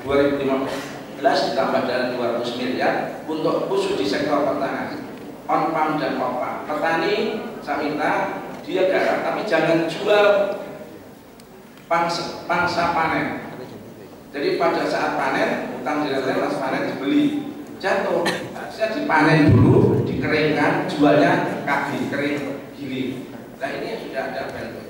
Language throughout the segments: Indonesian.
2015 ditambah dengan 200 miliar untuk khusus di sektor pertanian, on farm dan off farm. Petani saya minta dia garap tapi jangan jual pangsa panen. Jadi pada saat panen, utang direktur pas panen dibeli, jatuh, harusnya dipanen dulu, dikeringkan, jualnya kaki kering giling. Nah ini sudah ada bentuk.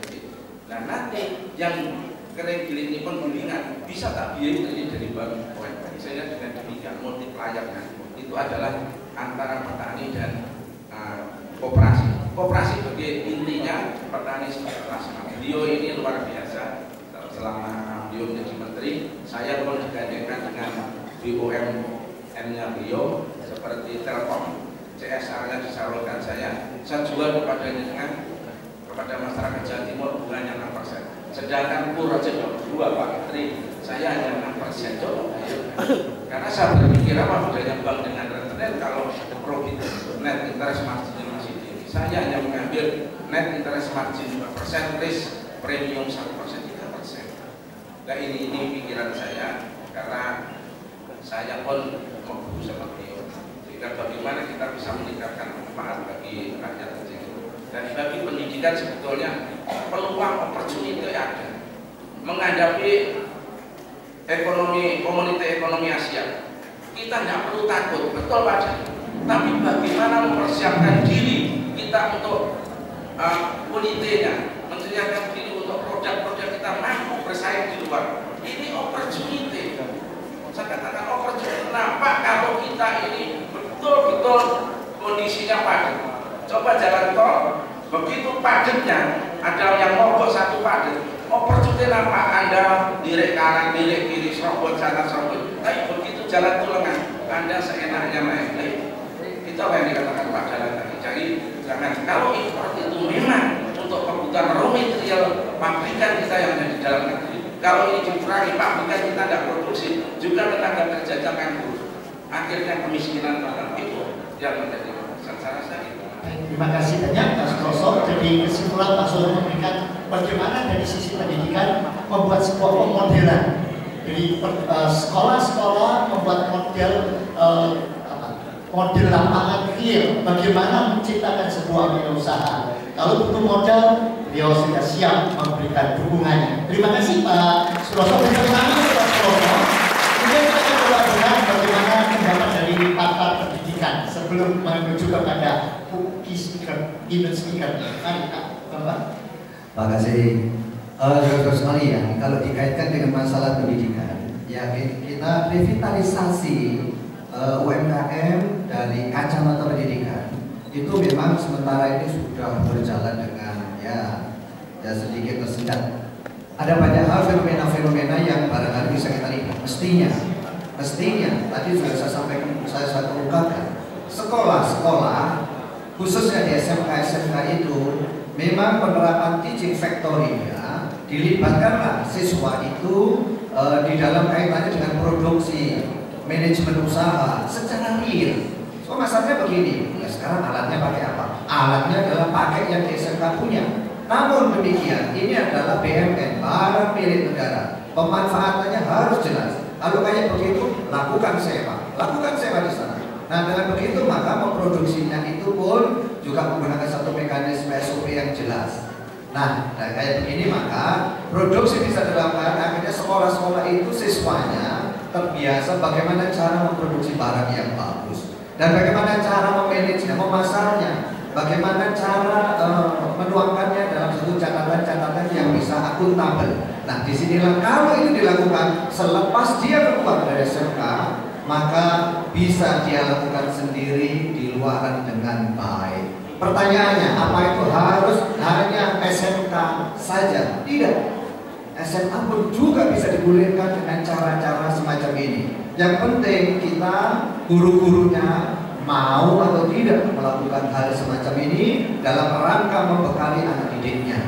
Nah nanti yang kering giling ini pun gilingan bisa tak biaya itu dari bank poin. Misalnya dengan demikian multipliernya itu adalah antara petani dan koperasi. Koperasi bagi intinya petani sebagai pelaksana. Beliau ini luar biasa. Selama beliau menjadi menteri, saya pun digandengkan dengan BUMN-nya beliau seperti Telkom, CSR-nya disalurkan saya jual kepada masyarakat Jawa Timur bunganya 6%. Sedangkan proyek 2 Pak Menteri, saya hanya 6% coba. Karena saya berpikir apa bedanya bank dengan rekening kalau profit net interest margin masih tinggi. Saya hanya mengambil net interest margin 2%, risk premium 1%, 3%. Nah ini pikiran saya karena saya pun mau seperti itu. Sehingga bagaimana kita bisa meningkatkan manfaat bagi rakyat kecil. Dan bagi pendidikan sebetulnya peluang opportunity ada. Menghadapi komunitas ekonomi Asia, kita tidak perlu takut, betul Pak. Tapi bagaimana mempersiapkan diri kita untuk unitnya, menyiapkan diri untuk produk-produk kita mampu bersaing di luar. Ini opportunity. Saya katakan opportunity. Kenapa kalau kita ini betul-betul kondisinya padat? Coba jalan tol, begitu padatnya, ada yang mogok satu padat. Opportunity apa? Anda direk kanan, direk kiri, serobot sana, serobot. Tapi begitu jalan tol lengan, Anda seenaknya naik. Itu apa yang dikatakan Pak Jalan tadi. Jadi jangan, kalau import itu memang untuk kebutuhan raw material pabrikan kita yang ada di dalam negeri. Kalau ini dikurangi, pabrikan kita tidak produksi, juga tenaga kerja jangan buruk. Akhirnya kemiskinan dalam itu yang menjadi saya rasa itu. Terima kasih banyak Pak Suroso. Jadi kesimpulan Pak Suroso memberikan bagaimana dari sisi pendidikan membuat sebuah pemodelan. Jadi sekolah-sekolah membuat model model lapangan real, bagaimana menciptakan sebuah wirausaha. Kalau butuh modal, beliau sudah siap memberikan dukungannya. Terima kasih Pak Suroso. Bersama Pak Suroso, kemudian kita akan melakukan bagaimana pendapat dari pakar pendidikan sebelum menuju kepada keynote speaker. Mari Pak Bapak. Terima kasih. Saudara sekalian, kalau dikaitkan dengan masalah pendidikan, ya kita revitalisasi UMKM dari kacamata pendidikan itu memang sementara ini sudah berjalan dengan ya sedikit tersendat. Ada banyak hal fenomena-fenomena yang barangkali bisa kita lihat. Mestinya tadi sudah saya sampaikan, saya ungkapkan, sekolah-sekolah khususnya di SMK itu memang penerapan teaching factory-nya dilibatkanlah siswa itu di dalam kaitannya dengan produksi, manajemen usaha secara real. So masalahnya begini, ya sekarang alatnya pakai apa? Alatnya adalah pakai yang di SMK punya. Namun demikian, ini adalah BUMN, barang milik negara. Pemanfaatannya harus jelas. Kalau kayak begitu, lakukan sewa di sana. Nah dengan begitu maka memproduksinya itu pun juga menggunakan satu mekanisme SOP yang jelas. Nah kayak begini maka produksi bisa dilakukan. Akhirnya sekolah-sekolah itu siswanya terbiasa bagaimana cara memproduksi barang yang bagus dan bagaimana cara memanagenya, memasarnya, bagaimana cara menuangkannya dalam satu catatan-catatan yang bisa akuntabel. Nah disinilah kalau ini dilakukan selepas dia keluar dari SMK, maka bisa dia lakukan sendiri di luaran dengan baik. Pertanyaannya, apa itu harus hanya SMK saja? Tidak. SMA pun juga bisa digulirkan dengan cara-cara semacam ini. Yang penting kita guru-gurunya mau atau tidak melakukan hal semacam ini dalam rangka membekali anak didiknya.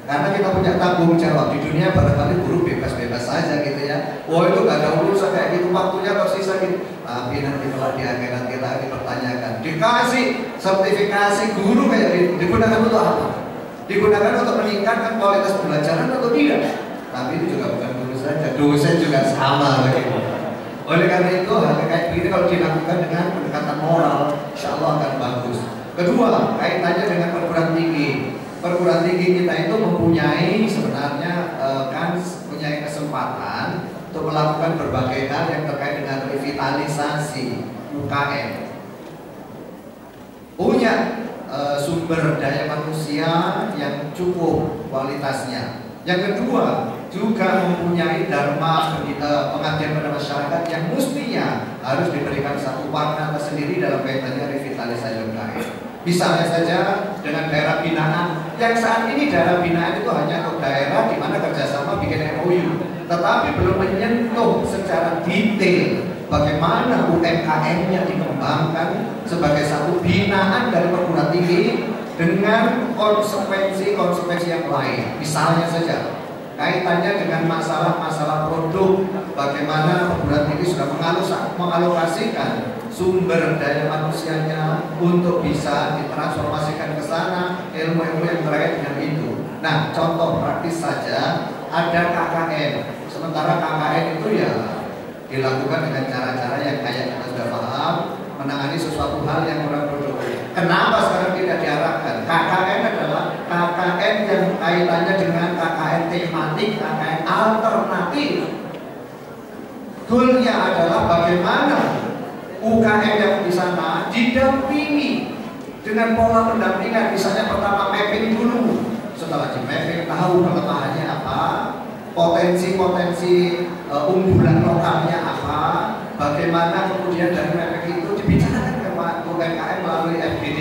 Karena kita punya tanggung jawab di dunia, barangkali guru bebas-bebas saja gitu ya. Wah itu gak ada urusan kayak gitu, waktunya tersisa gitu. Tapi nanti kalau di akhirat kita dipertanyakan, dikasih sertifikasi guru kayak digunakan untuk apa? Digunakan untuk meningkatkan kualitas pembelajaran atau tidak? Tapi itu juga bukan guru saja, dosen juga sama begitu. Oleh karena itu hal kayak begini kalau dilakukan dengan pendekatan moral, insya Allah akan bagus. Kedua, kaitannya dengan perguruan tinggi. Perguruan tinggi kita itu mempunyai sebenarnya punya kesempatan untuk melakukan berbagai hal yang terkait dengan revitalisasi UKM. Punya sumber daya manusia yang cukup kualitasnya. Yang kedua, juga mempunyai dharma pengabdian pada masyarakat yang mestinya harus diberikan satu warna tersendiri dalam kaitannya revitalisasi UKM. Misalnya saja dengan daerah binaan, yang saat ini daerah binaan itu hanya untuk daerah di mana kerjasama bikin MOU, tetapi belum menyentuh secara detail bagaimana UMKM-nya dikembangkan sebagai satu binaan dari perguruan tinggi dengan konsekuensi yang lain. Misalnya saja kaitannya dengan masalah-masalah produk, bagaimana perguruan tinggi sudah mengalokasikan sumber daya manusianya untuk bisa ditransformasikan ke sana, ilmu-ilmu yang terkait dengan itu. Nah, contoh praktis saja, ada KKN. Sementara KKN itu ya dilakukan dengan cara-cara yang kayak kita sudah paham, menangani sesuatu hal yang kurang produktif. Kenapa sekarang tidak diarahkan? KKN adalah KKN yang kaitannya dengan KKN tematik, KKN alternatif. Goalnya adalah bagaimana UKM yang di sana didampingi dengan pola pendampingan. Misalnya pertama mapping dulu, setelah di mapping tahu kelemahannya apa, potensi-potensi unggulan lokalnya apa, bagaimana kemudian dari mapping itu dibicarakan ke UMKM melalui FGD.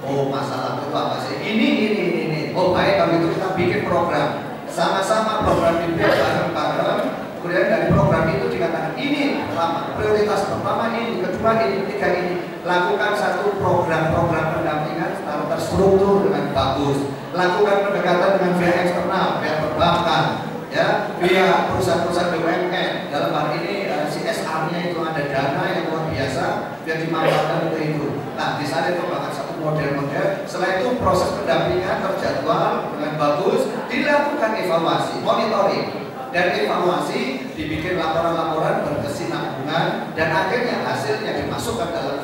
Oh, masalah itu apa sih? Ini. Oh, baik, kalau itu kita bikin program sama-sama, program ini bareng-bareng. Kemudian dari program itu dikatakan ini pertama, prioritas pertama ini, kedua ini, ketiga ini. Lakukan satu program-program pendampingan secara terstruktur dengan bagus. Lakukan pendekatan dengan pihak eksternal, pihak perbankan, ya, pihak perusahaan-perusahaan BUMN. Dalam hal ini CSR-nya itu ada dana yang luar biasa yang dimanfaatkan untuk itu. Nah, di sana itu bahkan satu model-model. Setelah itu proses pendampingan terjadwal dengan bagus, dilakukan evaluasi, monitoring. Dan evaluasi, dibikin laporan-laporan berkesinambungan, dan akhirnya hasilnya dimasukkan dalam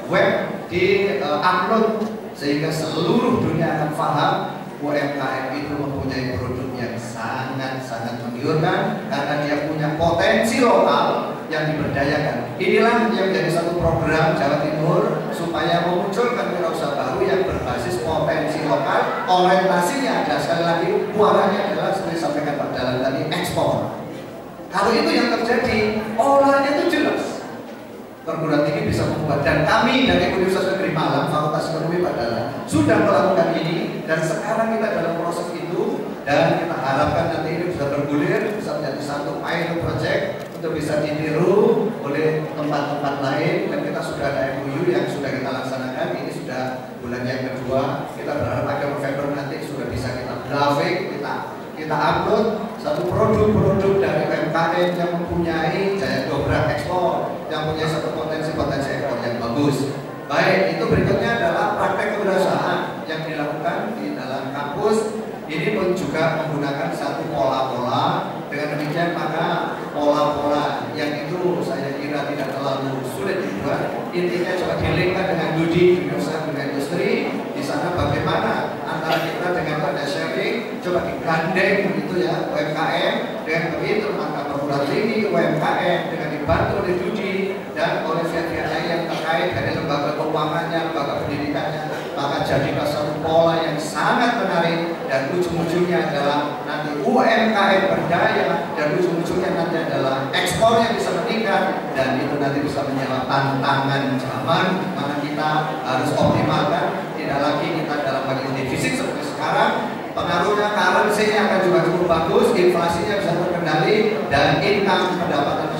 web di-upload sehingga seluruh dunia akan paham UMKM itu mempunyai produk yang sangat-sangat menggiurkan karena dia punya potensi lokal yang diberdayakan. Inilah yang menjadi satu program Jawa Timur supaya memunculkan wirausaha baru yang berbasis potensi lokal. Orientasinya ada, sekali lagi muaranya adalah seperti disampaikan Pak Dalan tadi, ekspor. Kalau itu yang terjadi, olahnya itu jelas. Perguruan tinggi bisa membuat, dan kami dari Universitas Negeri Malang, Fakultas Ekonomi Pak Dalan sudah melakukan ini, dan sekarang kita dalam proses itu, dan kita harapkan nanti ini bisa bergulir, bisa menjadi satu pilot project untuk bisa ditiru oleh tempat-tempat lain, dan kita sudah ada MOU yang sudah kita laksanakan. Ini sudah bulan yang kedua, kita berharap akhir November nanti sudah bisa kita grafik, kita upload satu produk-produk dari UMKM yang mempunyai daya dobrak ekspor, yang punya satu potensi ekspor yang bagus. Baik, itu berikutnya adalah praktek kewirausahaan yang dilakukan di dalam kampus. Ini pun juga menggunakan satu pola-pola. Dengan demikian maka pola-pola yang itu saya kira tidak terlalu sulit dibuat. Intinya coba dilingkan dengan dunia usaha dengan industri. Di sana bagaimana antara kita dengan pada sharing, coba digandeng gitu ya UMKM. Dengan begitu maka perguruan tinggi UMKM dengan dibantu oleh Dudi dan oleh pihak-pihak lain yang terkait dari lembaga keuangannya, lembaga pendidikannya, maka jadilah satu pola yang sangat menarik, dan ujung-ujungnya adalah nanti UMKM berdaya, dan ujung-ujungnya nanti adalah ekspor yang bisa meningkat, dan itu nanti bisa menjawab tantangan zaman mana kita harus optimalkan. Tidak lagi kita dalam kondisi defisit seperti sekarang, pengaruhnya currency akan juga cukup bagus, inflasinya bisa terkendali, dan income pendapatan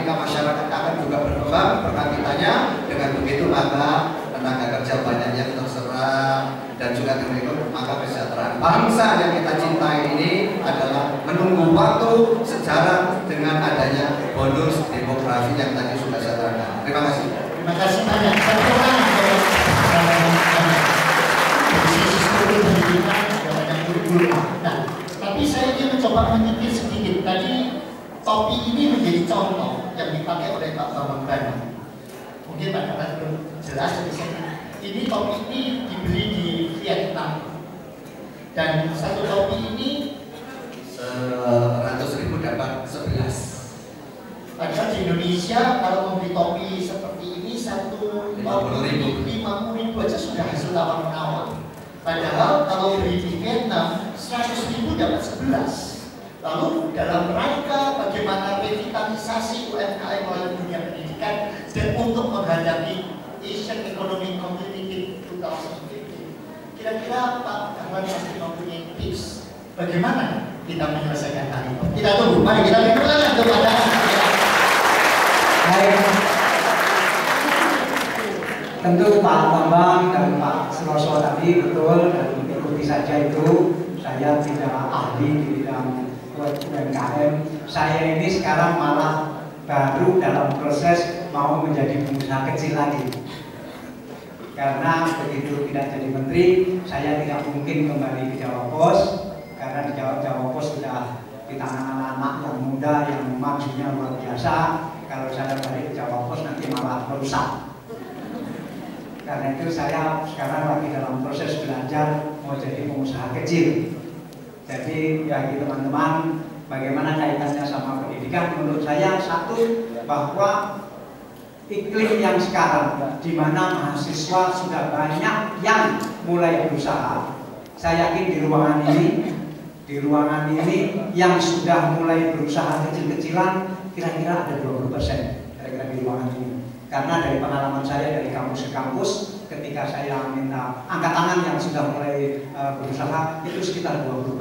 masyarakat akan juga berkembang per kapitanya. Dengan begitu maka tenaga kerja banyak yang terserap, dan juga berikut maka kesejahteraan bangsa yang kita cintai ini adalah menunggu waktu sejarah dengan adanya bonus demografi yang tadi sudah saya terangkan. Terima kasih. Terima kasih banyak. Nah, tapi saya ingin mencoba menyetir sedikit. Tadi topi ini menjadi contoh yang dipakai oleh Pak Bambang Bana. Mungkin Pak Darat belum jelas, ini topi ini dibeli di Vietnam, dan satu topi ini 100.000 dapat 11. Padahal di Indonesia kalau membeli topi seperti ini 50.000 aja sudah hasil tawar menawar. Padahal kalau beli di Vietnam 100.000 dapat 11. Lalu dalam rangka bagaimana revitalisasi UMKM melalui dunia pendidikan dan untuk menghadapi Asian Economic Community 2050, kira-kira Pak Dahlan pasti mempunyai tips bagaimana kita menyelesaikan hal itu. Kita tunggu, mari kita berikan kepada. Baik, tentu Pak Bambang dan Pak Suroso tadi betul, dan ikuti saja itu. Saya tidak ahli di bidang UMKM. Saya ini sekarang malah baru dalam proses mau menjadi pengusaha kecil lagi. Karena begitu tidak jadi menteri, saya tidak mungkin kembali ke Jawa Pos, karena di Jawa Pos sudah di tangan anak-anak yang muda yang majunya luar biasa. Kalau saya balik ke Jawa Pos nanti malah merusak. Karena itu saya sekarang lagi dalam proses belajar mau jadi pengusaha kecil. Jadi bagi teman-teman, bagaimana kaitannya sama pendidikan? Menurut saya satu, bahwa iklim yang sekarang di mana mahasiswa sudah banyak yang mulai berusaha. Saya yakin di ruangan ini yang sudah mulai berusaha kecil-kecilan kira-kira ada 20% kira-kira di ruangan ini. Karena dari pengalaman saya dari kampus ke kampus, ketika saya minta angkat tangan yang sudah mulai berusaha itu sekitar 20%.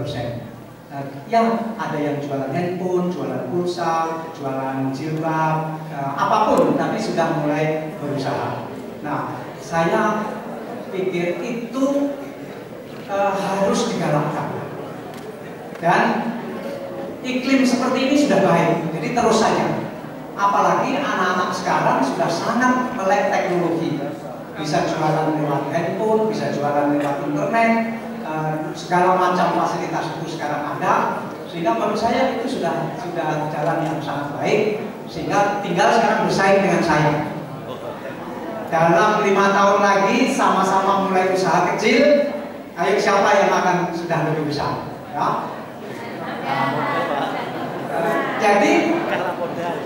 Ya, ada yang jualan handphone, jualan pulsa, jualan jilbab, apapun, tapi sudah mulai berusaha. Nah, saya pikir itu harus digalakkan. Dan iklim seperti ini sudah baik, jadi terus saja. Apalagi anak-anak sekarang sudah sangat melek teknologi, bisa jualan lewat handphone, bisa jualan lewat internet, segala macam fasilitas itu sekarang ada, sehingga menurut saya itu sudah jalan yang sangat baik, sehingga tinggal sekarang bersaing dengan saya. Dalam 5 tahun lagi sama-sama mulai usaha kecil, ayo siapa yang akan sudah lebih besar? Ya. Jadi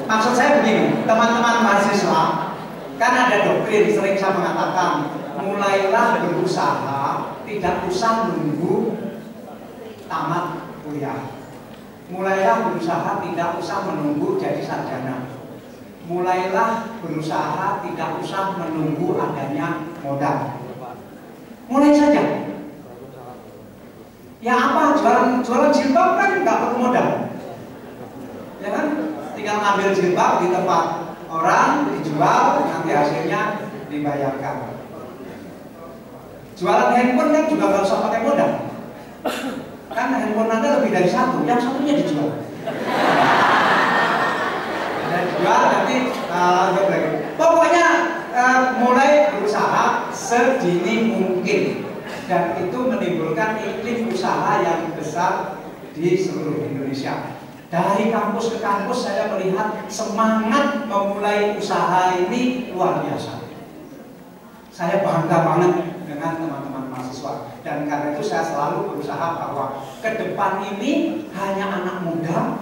maksud saya begini, teman-teman mahasiswa, kan ada doktrin sering saya mengatakan, mulailah berusaha, tidak usah nunggu tamat kuliah. Mulailah berusaha, tidak usah menunggu jadi sarjana. Mulailah berusaha, tidak usah menunggu adanya modal. Mulai saja. Ya apa, jualan jilbab kan nggak perlu modal. Ya kan? Tinggal ngambil jilbab di tempat orang, dijual, nanti hasilnya dibayarkan. Jualan handphone kan juga nggak usah pakai modal. Kan handphone Anda lebih dari satu, yang satunya dijual. Dan jual nanti pokoknya mulai berusaha sedini mungkin, dan itu menimbulkan iklim usaha yang besar di seluruh Indonesia. Dari kampus ke kampus saya melihat semangat memulai usaha ini luar biasa. Saya bangga banget dengan teman-teman mahasiswa, dan karena itu saya selalu berusaha bahwa ke depan ini hanya anak muda,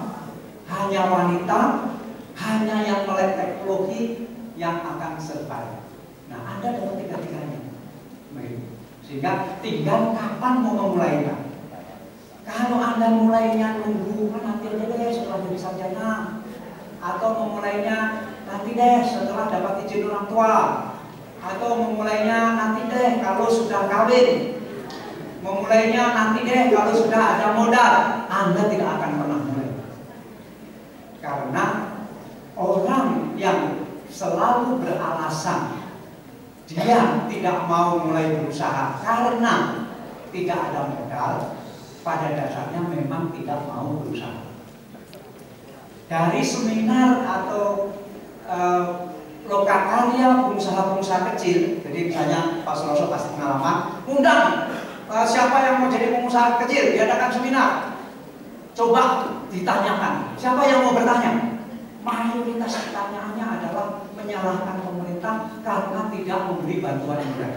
hanya wanita, hanya yang melek teknologi yang akan survive. Nah, Anda dapat tiga-tiganya, sehingga tinggal kapan mau memulainya. Kalau Anda mulainya nunggu, nanti aja deh setelah jadi sarjana, atau memulainya nanti deh setelah dapat izin orang tua, atau memulainya nanti deh kalau sudah kawin, memulainya nanti deh kalau sudah ada modal, Anda tidak akan pernah mulai. Karena orang yang selalu beralasan dia tidak mau mulai berusaha karena tidak ada modal, pada dasarnya memang tidak mau berusaha. Dari seminar atau lokakarya pengusaha-pengusaha kecil, jadi misalnya Pak Suroso pasti pengalaman, undang siapa yang mau jadi pengusaha kecil, diadakan seminar. Coba ditanyakan. Siapa yang mau bertanya? Mayoritas pertanyaannya adalah menyalahkan pemerintah karena tidak memberi bantuan modal.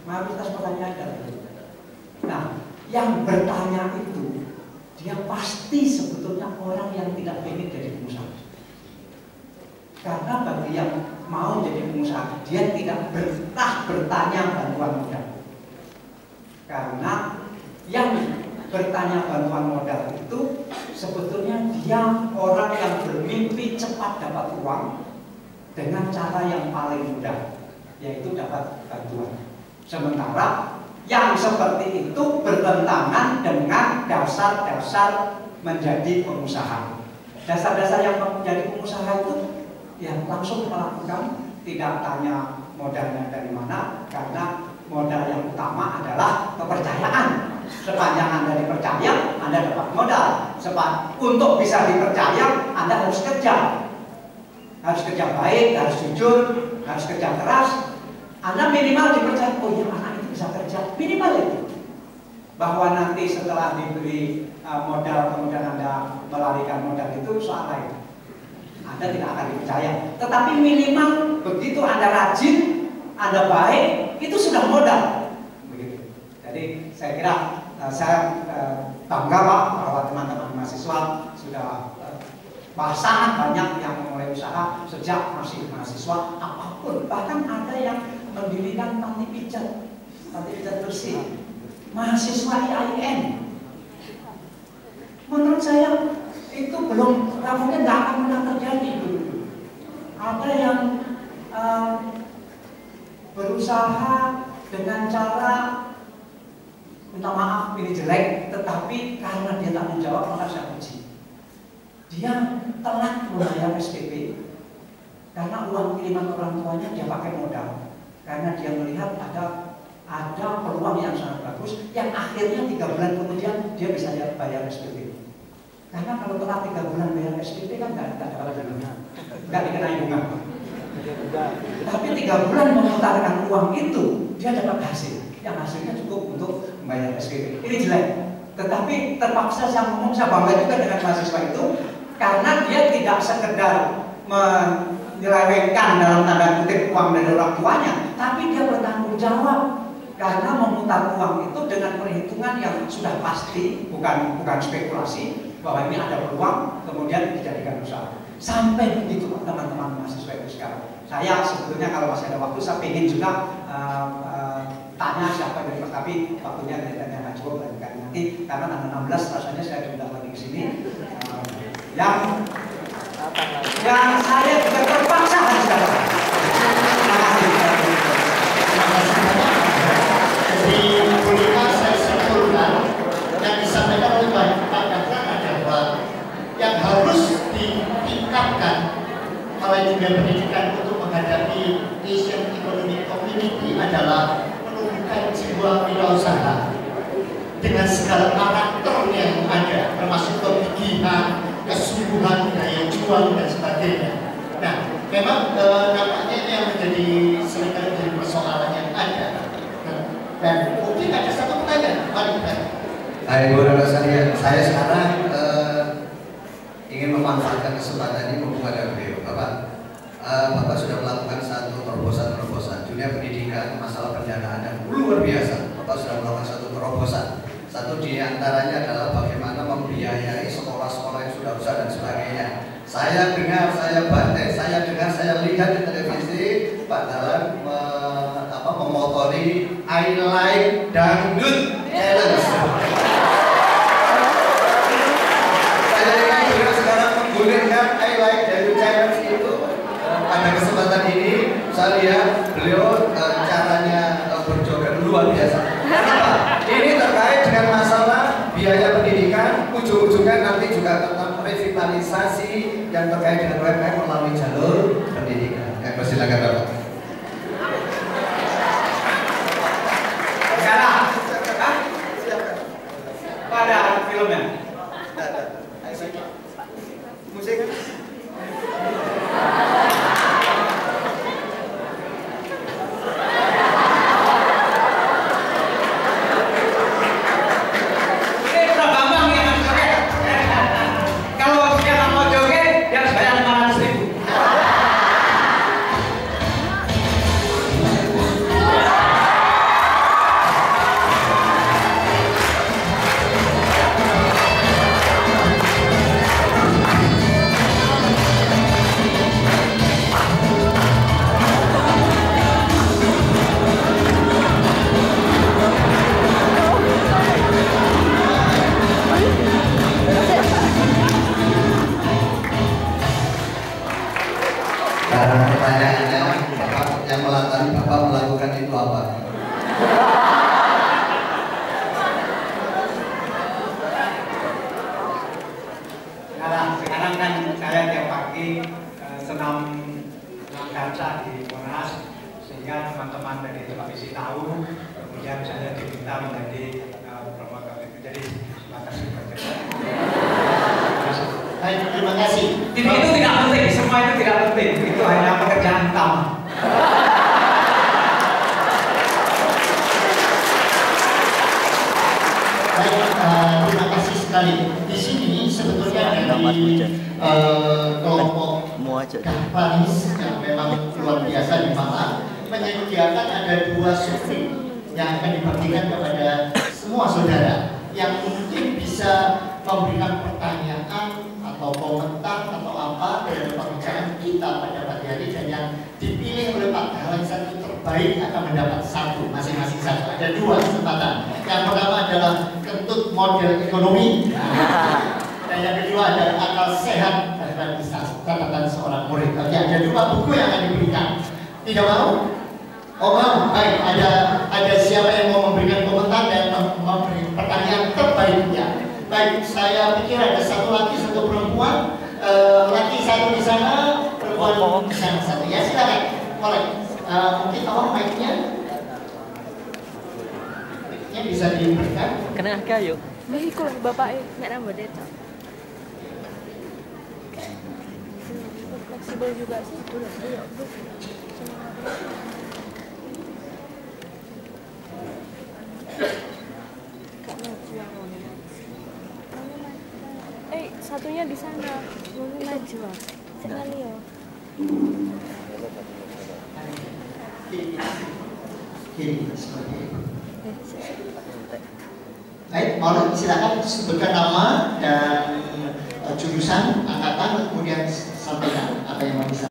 Mayoritas pertanyaan adalah itu. Nah, yang bertanya itu dia pasti sebetulnya orang yang tidak ingin jadi pengusaha. Karena bagi yang mau jadi pengusaha, dia tidak bertanya bantuan modal. Karena yang bertanya bantuan modal itu sebetulnya dia orang yang bermimpi cepat dapat uang dengan cara yang paling mudah, yaitu dapat bantuan. Sementara yang seperti itu bertentangan dengan dasar-dasar menjadi pengusaha. Dasar-dasar yang menjadi pengusaha itu ya langsung melakukan, tidak tanya modalnya dari mana, karena modal yang utama adalah kepercayaan. Sepanjang Anda dipercaya, Anda dapat modal. Untuk bisa dipercaya, Anda harus kerja. Harus kerja baik, harus jujur, harus kerja keras. Anda minimal dipercaya, oh ya anak itu bisa kerja, minimal itu. Bahwa nanti setelah diberi modal, kemudian Anda melarikan modal itu soal lain. Anda tidak akan dipercaya. Tetapi minimal begitu Anda rajin, Anda baik, itu sudah modal. Begitu. Jadi saya kira saya bangga Pak bahwa teman-teman mahasiswa sudah sangat banyak yang memulai usaha sejak masih mahasiswa apapun. Bahkan ada yang mendirikan panti pijat bersih, mahasiswa IAIN. Menurut saya itu belum, mungkin nggak akan pernah terjadi dulu. Ada yang berusaha dengan cara minta maaf ini jelek, tetapi karena dia tanggung jawab maka saya puji. Dia telat membayar SPP karena uang kiriman orang tuanya dia pakai modal. Karena dia melihat ada peluang yang sangat bagus, yang akhirnya 3 bulan kemudian dia bisa bayar SPP. Karena kalau telat 3 bulan bayar SPP kan nggak dapat bunga, nggak dikenai bunga. Tapi 3 bulan memutarkan uang itu dia dapat hasil, yang hasilnya cukup untuk membayar SPP. Ini jelek, tetapi terpaksa saya ngomong, saya bangga juga dengan mahasiswa itu karena dia tidak sekedar menyelewengkan dalam tanda kutip uang dari orang tuanya, tapi dia bertanggung jawab karena memutar uang itu dengan perhitungan yang sudah pasti, bukan spekulasi bahwa ini ada peluang kemudian dijadikan usaha. Sampai begitu teman-teman mahasiswa itu sekarang. Saya sebetulnya kalau masih ada waktu saya ingin juga tanya siapa dari tapi waktunya kelihatannya nggak cukup nanti karena tanggal 16 rasanya saya sudah lagi ke sini. Yang saya juga terpaksa harus datang. Terima kasih. Jadi bolehkah saya simpulkan yang disampaikan oleh Pak Gafran adalah yang harus ditingkatkan oleh dunia pendidikan untuk menghadapi Asian Economic Community adalah menumbuhkan jiwa wirausaha dengan segala karakter yang ada, termasuk kegigihan, kesungguhan, daya juang dan sebagainya. Nah, memang nampaknya yang menjadi seringkali menjadi persoalan yang ada. Dan mungkin ada satu pertanyaan, mari kita. Hai Bu Rasanya, saya sekarang ingin memanfaatkan kesempatan ini kepada beliau, Bapak. Bapak sudah melakukan satu terobosan dunia pendidikan, masalah pendanaan yang luar biasa. Bapak sudah melakukan satu terobosan. Satu di antaranya adalah bagaimana membiayai sekolah-sekolah yang sudah besar dan sebagainya. Saya dengar, saya batin, saya dengar, saya lihat di televisi Pak Dahlan memotori I Like Dangdut Challenge. Saya juga sekarang menggulirkan I Like Dangdut Challenge itu. Pada kesempatan ini saya lihat beliau caranya berjoget luar biasa. Kenapa? Ini terkait dengan masalah biaya pendidikan, ujung-ujungnya nanti juga tentang revitalisasi yang terkait dengan UMKM melalui jalur pendidikan. Silakan Bapak. Sekarang, pada filmnya. Musik. Pertanyaannya, Bapak yang melatari Bapak melakukan itu apa? Sekarang kan saya tiap pagi senam baca di Monas, sehingga teman-teman dari televisi tahu. Kemudian saya diminta menjadi promotor itu. Jadi terima kasih. Baik, terima kasih. Itu tidak penting, semua itu tidak penting. Itu hanya pekerjaan utama. Baik, terima kasih sekali. Di sini sebetulnya dari kelompok Dahpanis yang memang luar biasa di Malang menyediakan ada 2 survei yang akan dibagikan kepada semua saudara yang mungkin bisa memberikan pertanyaan atau komentar atau apa dari pembicaraan kita pada pagi hari, dan yang dipilih oleh Pak Dahlan satu terbaik akan mendapat 1 masing-masing 1. Ada 2 kesempatan. Yang pertama adalah kentut model ekonomi, dan yang kedua adalah akal sehat dan catatan seorang murid. Tapi ada 2 buku yang akan diberikan. Tidak mau? Oh mau? Baik, ada siapa yang mau memberikan komentar dan memberi pertanyaan terbaiknya? Baik, saya pikir ada 1 laki 1 perempuan, laki 1 di sana, perempuan di sana 1. Ya silakan. Boleh. Mungkin tolong mic-nya bisa diberikan. Kena kayu. Baik kok bapak nggak nambah data. Fleksibel juga sih. Iya, satunya di sana. Mungkin Najwa. Sekali ya. Baik, mohon silakan sebutkan nama dan jurusan, angkatan, kemudian sampaikan apa yang mau disampaikan.